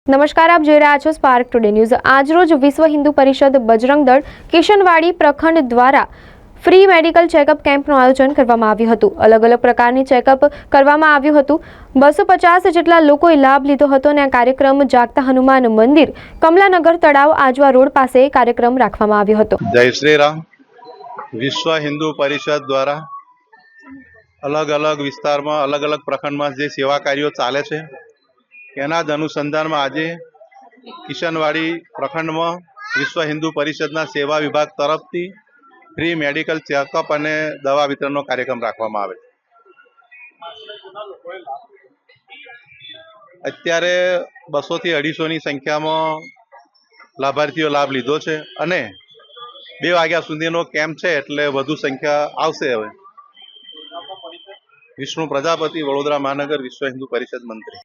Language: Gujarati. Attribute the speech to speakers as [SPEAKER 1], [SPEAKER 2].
[SPEAKER 1] નમસ્કાર, આપ જોઈ રહ્યા છો સ્પાર્ક ટુડે ન્યૂઝ। આજરોજ વિશ્વ હિન્દુ પરિષદ બજરંગ દળ કિશનવાડી પ્રખંડ દ્વારા ફ્રી મેડિકલ ચેકઅપ કેમ્પનું આયોજન કરવામાં આવ્યું હતું। અલગ અલગ પ્રકારની ચેકઅપ કરવામાં આવ્યું હતું। 250 જેટલા લોકોએ લાભ લીધો હતો અને આ કાર્યક્રમ જાગતા હનુમાન મંદિર, કમલાનગર તળાવ, આજવા રોડ પાસે કાર્યક્રમ રાખવામાં આવ્યો હતો।
[SPEAKER 2] જય શ્રી રામ। વિશ્વ હિન્દુ પરિષદ દ્વારા અલગ અલગ વિસ્તારમાં અલગ અલગ પ્રખંડમાં જે સેવા કાર્યો ચાલે છે એના જ અનુસંધાનમાં આજે કિશનવાડી પ્રખંડમાં વિશ્વ હિન્દુ પરિષદના સેવા વિભાગ તરફથી ફ્રી મેડિકલ ચેકઅપ અને દવા વિતરણનો કાર્યક્રમ રાખવામાં આવે છે। અત્યારે 200 થી 250ની સંખ્યામાં લાભાર્થીઓ લાભ લીધો છે અને 2 વાગ્યા સુધીનો કેમ્પ છે એટલે વધુ સંખ્યા આવશે। હવે વિષ્ણુ પ્રજાપતિ, વડોદરા મહાનગર વિશ્વ હિન્દુ પરિષદ મંત્રી।